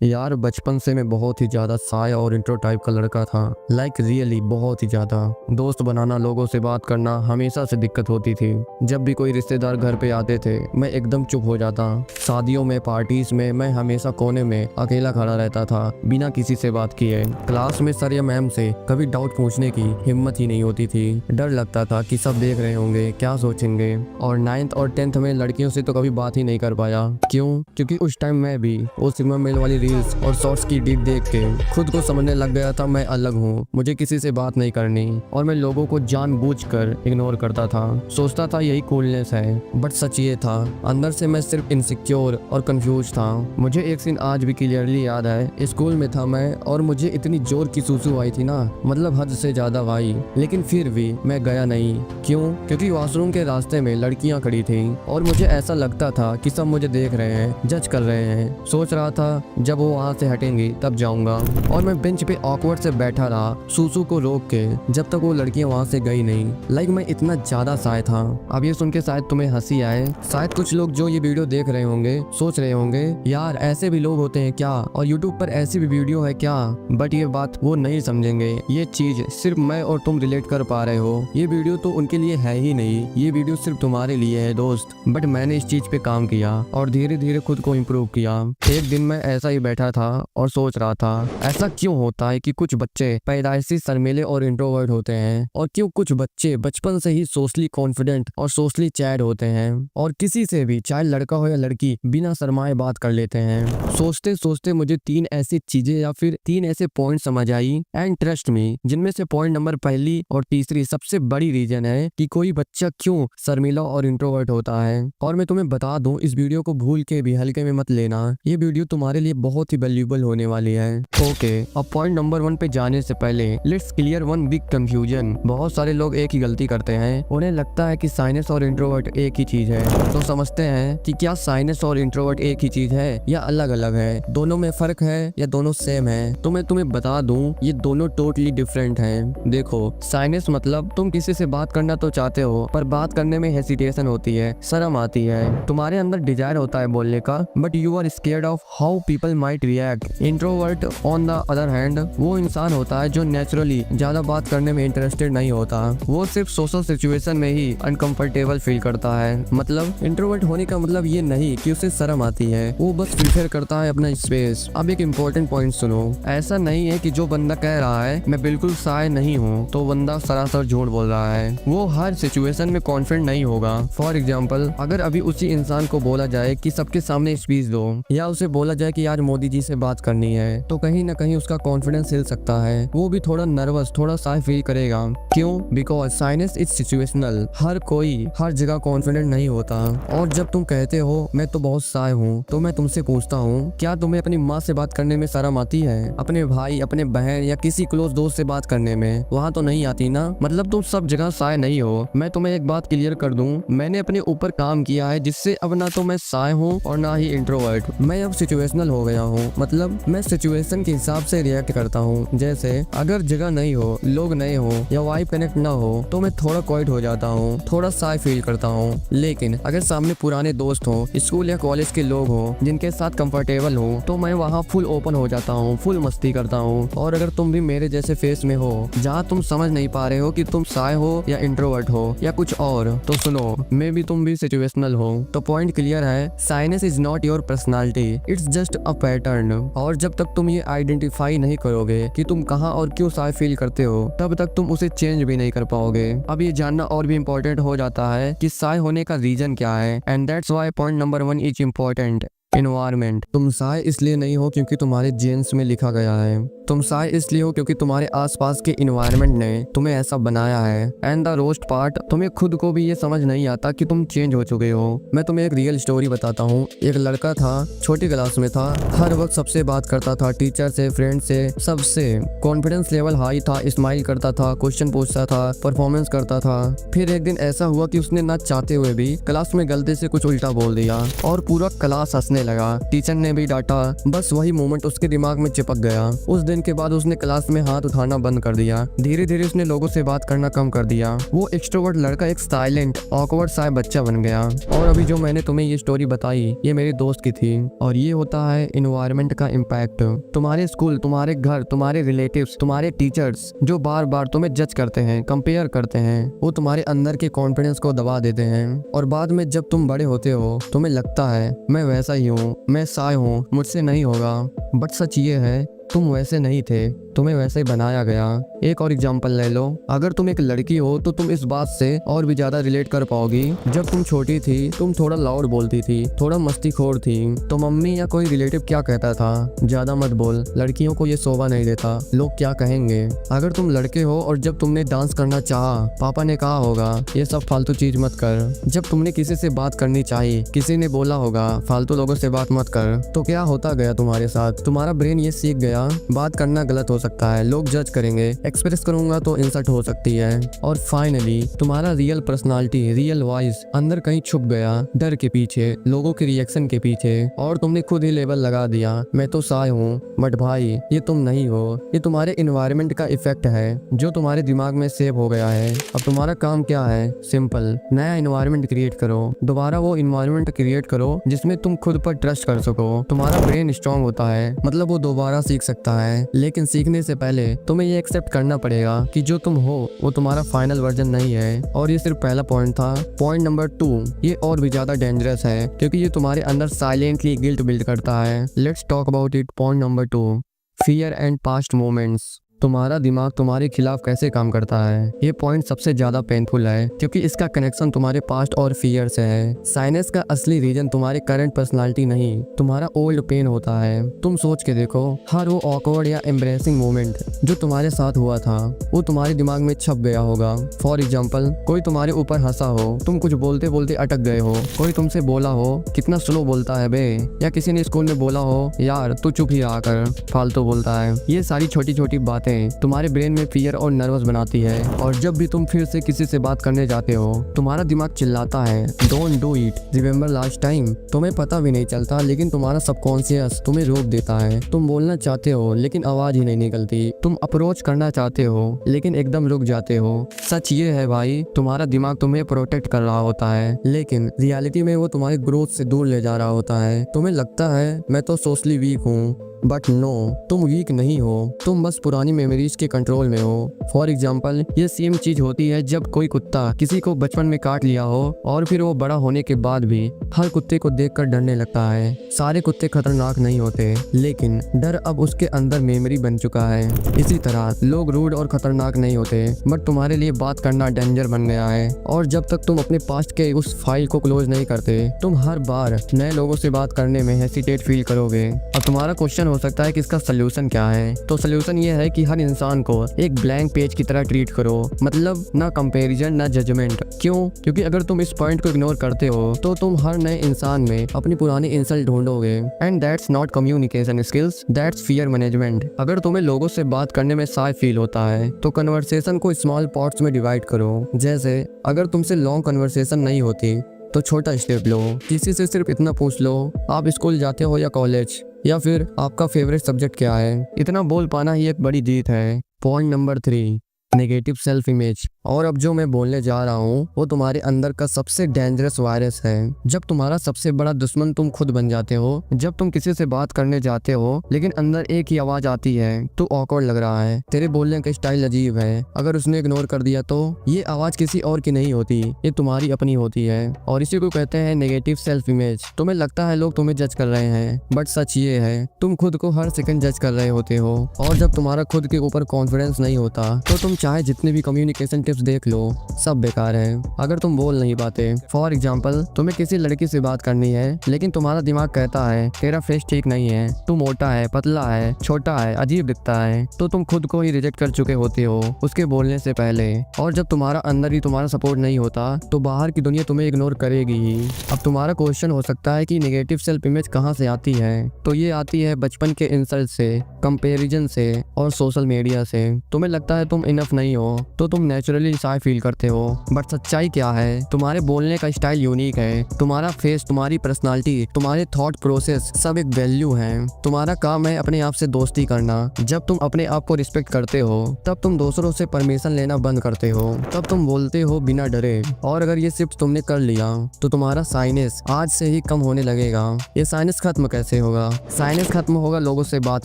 यार बचपन से मैं बहुत ही ज्यादा साय और इंट्रो टाइप का लड़का था। लाइक रियली बहुत ही ज्यादा। दोस्त बनाना, लोगों से बात करना हमेशा से दिक्कत होती थी। जब भी कोई रिश्तेदार घर पे आते थे मैं एकदम चुप हो जाता। शादियों में, पार्टीज में मैं हमेशा कोने में अकेला खड़ा रहता था बिना किसी से बात किए। क्लास में सर या मैम से कभी डाउट पूछने की हिम्मत ही नहीं होती थी। डर लगता था कि सब देख रहे होंगे, क्या सोचेंगे। और 9th और 10th में लड़कियों से तो कभी बात ही नहीं कर पाया। क्यों? क्योंकि उस टाइम मैं भी वो सिनेमा मेल वाली रील्स और शॉर्ट्स की डीप देख के खुद को समझने लग गया था मैं अलग हूँ, मुझे किसी से बात नहीं करनी। और मैं लोगों को जानबूझकर इग्नोर करता था। सोचता था यही कूलनेस है, बट सच ये था अंदर से मैं सिर्फ इनसिक्योर और कंफ्यूज था। मुझे एक सीन आज भी क्लियरली याद है। स्कूल में था मैं और मुझे इतनी जोर की सूसू आई थी ना, मतलब हद से ज्यादा आई, लेकिन फिर भी मैं गया नहीं। क्यों? क्योंकि वॉशरूम के रास्ते में लड़कियां खड़ी थी और मुझे ऐसा लगता था कि सब मुझे देख रहे हैं, जज कर रहे हैं। सोच रहा था जब वो वहां से हटेंगी तब जाऊंगा। और मैं बेंच पे ऑकवर्ड से बैठा रहा, सूसू को रोक के, जब तक वो लड़कियां वहां से गई नहीं। लाइक मैं इतना ज्यादा साय था। अब ये सुन के शायद तुम्हें हंसी आए। शायद कुछ लोग जो ये वीडियो देख रहे होंगे सोच रहे होंगे यार ऐसे भी लोग होते हैं क्या, और यूट्यूब पर ऐसी भी वीडियो है क्या। बट ये बात वो नहीं समझेंगे। ये चीज सिर्फ मैं और तुम रिलेट कर पा रहे हो। ये वीडियो तो उनके लिए है ही नहीं, ये वीडियो सिर्फ तुम्हारे लिए है दोस्त। बट मैंने इस चीज पे काम किया और धीरे धीरे खुद को इम्प्रूव किया। एक दिन मैं ऐसा ही बैठा था और सोच रहा था ऐसा क्यों होता है कि कुछ बच्चे पैदाइशी शर्मीले और इंट्रोवर्ट होते हैं, और क्यों कुछ बच्चे बचपन से ही सोशली कॉन्फिडेंट और सोशली चैड होते हैं, और किसी से भी चाहे लड़का हो या लड़की बिना शर्माए बात कर लेते हैं। सोचते सोचते मुझे 3 ऐसी चीजें या फिर 3 ऐसे पॉइंट समझ आई, एंड ट्रस्ट मी, जिनमें से पॉइंट नंबर पहली और तीसरी सबसे बड़ी रीजन है कि कोई बच्चा क्यों शर्मीला और इंट्रोवर्ट होता है। और मैं तुम्हें बता दूं, इस वीडियो को भूल के भी हल्के में मत लेना, ये वीडियो तुम्हारे लिए बहुत ही वैल्यूएबल होने वाली है। ओके, अब पॉइंट नंबर 1 पे जाने से पहले let's clear one big confusion. बहुत सारे लोग एक ही गलती करते हैं, उन्हें लगता है कि साइनेस और इंट्रोवर्ट एक ही चीज है। तो समझते हैं कि क्या साइनेस और इंट्रोवर्ट एक ही चीज है या अलग अलग है, दोनों में फर्क है या दोनों सेम है। तो मैं तुम्हें बता दूं ये दोनों टोटली डिफरेंट हैं। देखो, साइनेस मतलब तुम किसी से बात करना तो चाहते हो पर बात करने में हेसिटेशन होती है, शर्म आती है। तुम्हारे अंदर डिजायर होता है बोलने का, but you are scared of how people might react. Introvert on the other hand वो इंसान होता है जो नेचुरली ज्यादा बात करने में इंटरेस्टेड नहीं होता, वो सिर्फ सोशल सिचुएशन में ही अनकंफर्टेबल फील करता है। मतलब इंट्रोवर्ट होने का मतलब ये नहीं कि उसे शर्म आती है, वो बस प्रीफर करता है अपना स्पेस। अब एक इम्पोर्टेंट पॉइंट सुनो, ऐसा नहीं है कि जो बंदा कह रहा है मैं बिल्कुल शाय नहीं हूँ तो बंदा सरासर झूठ बोल रहा है। वो हर सिचुएशन में कॉन्फिडेंट नहीं होगा। फॉर एग्जाम्पल, अगर अभी उसी इंसान को बोला जाए कि सबके सामने स्पीच दो, या उसे बोला जाए कि आज मोदी जी से बात करनी है, तो कहीं ना कहीं उसका कॉन्फिडेंस हिल सकता है। वो भी थोड़ा नर्वस, थोड़ा शाय फील करेगा। क्यों? Because shyness is situational. हर कोई हर जगह कॉन्फिडेंट नहीं होता। और जब तुम कहते हो मैं तो बहुत शाय हूँ, तो मैं तुमसे पूछता हूँ क्या तुम्हें अपनी माँ से बात करने में शर्म आती है? अपने भाई, अपने बहन या किसी क्लोज दोस्त से बात करने में? वहाँ तो नहीं आती ना। मतलब तुम सब जगह शाय नहीं हो। मैं तुम्हें एक बात क्लियर कर दूं, मैंने अपने ऊपर काम किया है जिससे अब ना तो मैं शाय हूँ और ना ही इंट्रोवर्ट। मैं अब सिचुएशनल हो गया हूँ। मतलब मैं सिचुएशन के हिसाब से रिएक्ट करता हूँ। जैसे अगर जगह नहीं हो, लोग नए हो या वाइब कनेक्ट ना हो तो मैं थोड़ा क्वाइट हो जाता हूँ, थोड़ा शाय फील करता हूँ। लेकिन अगर सामने पुराने दोस्त हो, स्कूल या कॉलेज के लोग हो जिनके साथ कंफर्टेबल हो, तो मैं वहाँ फुल ओपन हो जाता हूँ, फुल मस्ती करता हूँ। और अगर तुम भी मेरे जैसे फेस में हो जहाँ तुम समझ नहीं पा रहे हो कि तुम शाय हो या इंट्रोवर्ट हो या कुछ और, तो सुनो, मे भी तुम भी सिचुएशनल हो। तो पॉइंट क्लियर है, shyness is not your personality, it's just a pattern. और जब तक तुम ये आइडेंटिफाई नहीं करोगे कि तुम कहाँ और क्यों शाय फील करते हो, तब तक तुम उसे चेंज भी नहीं कर पाओगे। अब ये जानना और भी इम्पोर्टेंट हो जाता है कि शाय होने का रीजन क्या है, and that's why point number 1 is important. Environment. तुम शाय इसलिए नहीं हो क्योंकि तुम्हारे जीन्स में लिखा गया है, तुम शाय इसलिए हो क्योंकि तुम्हारे आसपास के इन्वायरमेंट ने तुम्हें ऐसा बनाया है। एंड द रोस्ट पार्ट, तुम्हें खुद को भी ये समझ नहीं आता कि तुम चेंज हो चुके हो। मैं तुम्हें एक रियल स्टोरी बताता हूँ। एक लड़का था, छोटी क्लास में था, हर वक्त सबसे बात करता था, टीचर से, फ्रेंड से, सबसे। कॉन्फिडेंस लेवल हाई था, स्माइल करता था, क्वेश्चन पूछता था, परफॉर्मेंस करता था। फिर एक दिन ऐसा हुआ कि उसने ना चाहते हुए भी क्लास में गलती से कुछ उल्टा बोल दिया और पूरा क्लास हंसने हंसने लगा। टीचर ने भी डांटा, बस वही मोमेंट उसके दिमाग में चिपक गया। उस दिन के बाद उसने क्लास में हाथ उठाना बंद कर दिया। धीरे धीरे उसने लोगों से बात करना कम कर दिया। वो एक्सट्रोवर्ट लड़का एक साइलेंट ऑकवर्ड सा बच्चा बन गया। और अभी जो मैंने तुम्हें ये स्टोरी बताई, ये मेरे दोस्त की थी। और ये होता है इन्वायरमेंट का इम्पैक्ट। तुम्हारे स्कूल, तुम्हारे घर, तुम्हारे रिलेटिव्स, तुम्हारे टीचर्स जो बार बार तुम्हें जज करते हैं, कंपेयर करते हैं, वो तुम्हारे अंदर के कॉन्फिडेंस को दबा देते हैं। और बाद में जब तुम बड़े होते हो, तुम्हें लगता है मैं वैसा ही हूँ, मैं साय हूँ, मुझसे नहीं होगा। बट सच ये है, तुम वैसे नहीं थे, तुम्हें वैसे ही बनाया गया। एक और एग्जांपल ले लो। अगर तुम एक लड़की हो तो तुम इस बात से और भी ज्यादा रिलेट कर पाओगी। जब तुम छोटी थी, तुम थोड़ा लाउड बोलती थी, थोड़ा मस्तीखोर थी, तो मम्मी या कोई रिलेटिव क्या कहता था, ज्यादा मत बोल, लड़कियों को ये शोभा नहीं देता, लोग क्या कहेंगे। अगर तुम लड़के हो और जब तुमने डांस करना चाहा, पापा ने कहा होगा ये सब फालतू चीज मत कर। जब तुमने किसी से बात करनी चाहिए, किसी ने बोला होगा फालतू लोगों से बात मत कर। तो क्या होता गया तुम्हारे साथ? तुम्हारा ब्रेन ये सीख गया, बात करना गलत हो सकता है, लोग जज करेंगे, एक्सप्रेस करूंगा तो इंसल्ट हो सकती है। और फाइनली तुम्हारा रियल पर्सनालिटी, रियल वॉइस अंदर कहीं छुप गया, डर के पीछे, लोगों के रिएक्शन के पीछे। और तुमने खुद ही लेबल लगा दिया, मैं तो साय हूँ। बट भाई, ये तुम नहीं हो, ये तुम्हारे इन्वायरमेंट का इफेक्ट है जो तुम्हारे दिमाग में सेव हो गया है। अब तुम्हारा काम क्या है? सिंपल, नया इन्वायरमेंट क्रिएट करो। दोबारा वो इन्वायरमेंट क्रिएट करो जिसमें तुम खुद पर ट्रस्ट कर सको। तुम्हारा ब्रेन स्ट्रांग होता है, मतलब वो दोबारा सीख सकता है। लेकिन सीखने से पहले तुम्हें ये एक्सेप्ट करना पड़ेगा कि जो तुम हो वो तुम्हारा फाइनल वर्जन नहीं है। और ये सिर्फ पहला पॉइंट था। पॉइंट नंबर 2, ये और भी ज्यादा डेंजरस है क्योंकि ये तुम्हारे अंदर साइलेंटली गिल्ट बिल्ड करता है। Let's talk about it. Point number 2, fear and past moments. तुम्हारा दिमाग तुम्हारे खिलाफ कैसे काम करता है, ये पॉइंट सबसे ज्यादा पेनफुल है क्योंकि इसका कनेक्शन तुम्हारे पास्ट और फियर से है। साइनेस का असली रीजन तुम्हारे करंट पर्सनालिटी नहीं, तुम्हारा ओल्ड पेन होता है। तुम सोच के देखो, हर वो ऑकवर्ड या एम्ब्रेसिंग मोमेंट जो तुम्हारे साथ हुआ था, वो तुम्हारे दिमाग में छप गया होगा। फॉर एग्जाम्पल, कोई तुम्हारे ऊपर हंसा हो, तुम कुछ बोलते बोलते अटक गए हो, कोई तुमसे बोला हो कितना स्लो बोलता है बे, या किसी ने स्कूल में बोला हो यार तू चुप ही आकर फालतू बोलता है। ये सारी छोटी छोटी बातें तुम्हारे ब्रेन में फियर और नर्वस बनाती है। और जब भी तुम फिर से किसी से बात करने जाते हो, तुम्हारा दिमाग चिल्लाता है don't do it, remember last time. तुम्हें पता भी नहीं चलता, लेकिन तुम्हारा सबकॉन्शियस तुम्हें रोक देता है। तुम बोलना चाहते हो लेकिन आवाज ही नहीं निकलती। तुम अप्रोच करना चाहते हो लेकिन एकदम रुक जाते हो। सच ये है भाई, तुम्हारा दिमाग तुम्हें प्रोटेक्ट कर रहा होता है, लेकिन रियलिटी में वो तुम्हारी ग्रोथ से दूर ले जा रहा होता है। तुम्हें लगता है मैं तो सोशली वीक हूँ, बट नो, तुम वीक नहीं हो, तुम बस पुरानी मेमोरीज के कंट्रोल में हो। फॉर एग्जाम्पल, ये सेम चीज होती है जब कोई कुत्ता किसी को बचपन में काट लिया हो और फिर वो बड़ा होने के बाद भी हर कुत्ते को देखकर डरने लगता है। सारे कुत्ते खतरनाक नहीं होते, लेकिन डर अब उसके अंदर मेमोरी बन चुका है। इसी तरह लोग रूड और खतरनाक नहीं होते, बट तुम्हारे लिए बात करना डेंजर बन गया है। और जब तक तुम अपने पास्ट के उस फाइल को क्लोज नहीं करते, तुम हर बार नए लोगों से बात करने में हेसिटेट फील करोगे। अब तुम्हारा क्वेश्चन हो सकता है कि इसका सोल्यूशन क्या है। तो सोल्यूशन ये है कि हर इंसान को एक ब्लैंक पेज की तरह ट्रीट करो, मतलब ना कंपैरिजन ना जजमेंट। क्यों? क्योंकि अगर तुम इस पॉइंट को इग्नोर करते हो तो तुम हर नए इंसान में अपनी पुरानी इंसल्ट ढूंढोगे। And that's not communication skills, that's fear management. अगर तुम्हें लोगों से बात करने में शाय फील होता है तो कन्वर्सेशन को स्मॉल पार्ट्स में डिवाइड करो। जैसे अगर तुमसे लॉन्ग कन्वर्सेशन नहीं होती तो छोटा स्टेप लो। किसी से सिर्फ इतना पूछ लो, आप स्कूल जाते हो या कॉलेज, या फिर आपका फेवरेट सब्जेक्ट क्या है। इतना बोल पाना ही एक बड़ी जीत है। Point number 3, negative self image. और अब जो मैं बोलने जा रहा हूँ वो तुम्हारे अंदर का सबसे डेंजरस वायरस है। जब तुम्हारा सबसे बड़ा दुश्मन तुम खुद बन जाते हो, जब तुम किसी से बात करने जाते हो लेकिन अंदर एक ही आवाज आती है तो ऑकवर्ड लग रहा है, तेरे बोलने का स्टाइल अजीब है, अगर उसने इग्नोर कर दिया तो। ये आवाज किसी और की नहीं होती, ये तुम्हारी अपनी होती है। और इसी को कहते हैं नेगेटिव सेल्फ इमेज। तुम्हें लगता है लोग तुम्हें जज कर रहे हैं, बट सच ये है तुम खुद को हर सेकंड जज कर रहे होते हो। और जब तुम्हारा खुद के ऊपर कॉन्फिडेंस नहीं होता तो तुम चाहे जितने भी कम्युनिकेशन टिप्स देख लो, सब बेकार है अगर तुम बोल नहीं पाते। फॉर एग्जाम्पल, तुम्हें किसी लड़की से बात करनी है लेकिन तुम्हारा दिमाग कहता है तेरा फेस ठीक नहीं है, तू मोटा है, पतला है, छोटा है, अजीब दिखता है, तो तुम खुद को ही रिजेक्ट कर चुके होते हो उसके बोलने से पहले। और जब तुम्हारा अंदर ही तुम्हारा सपोर्ट नहीं होता तो बाहर की दुनिया तुम्हें इग्नोर करेगी ही। अब तुम्हारा क्वेश्चन हो सकता है कि नेगेटिव सेल्फ इमेज कहाँ से आती है। तो ये आती है बचपन के इंसल्ट से, कंपैरिजन से और सोशल मीडिया से। तुम्हें लगता है तुम इनफ तरफ नहीं हो तो तुम नेचुरली शाय फील करते हो, बट सच्चाई क्या है, तुम्हारे बोलने का स्टाइल यूनिक है, तुम्हारा फेस, तुम्हारी पर्सनालिटी, तुम्हारे थॉट प्रोसेस सब एक वैल्यू है। तुम्हारा काम है अपने आप से दोस्ती करना। जब तुम अपने आप को रिस्पेक्ट करते हो तब तुम दूसरों से परमिशन लेना बंद करते हो, तब तुम बोलते हो बिना डरे। और अगर ये शिफ्ट तुमने कर लिया तो तुम्हारा साइनेस आज से ही कम होने लगेगा। ये साइनेस खत्म कैसे होगा? साइनेस खत्म होगा लोगों से बात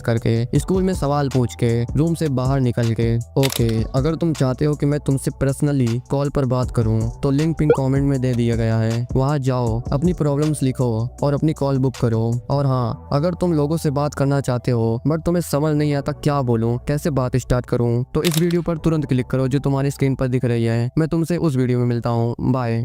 करके, स्कूल में सवाल पूछ के, रूम से बाहर निकल के। ओके, अगर तुम चाहते हो कि मैं तुमसे पर्सनली कॉल पर बात करूं तो लिंक पिन कमेंट में दे दिया गया है, वहां जाओ, अपनी प्रॉब्लम्स लिखो और अपनी कॉल बुक करो। और हाँ, अगर तुम लोगों से बात करना चाहते हो बट तुम्हें समझ नहीं आता क्या बोलूं, कैसे बात स्टार्ट करूं, तो इस वीडियो पर तुरंत क्लिक करो जो तुम्हारी स्क्रीन पर दिख रही है। मैं तुमसे उस वीडियो में मिलता हूँ। बाय।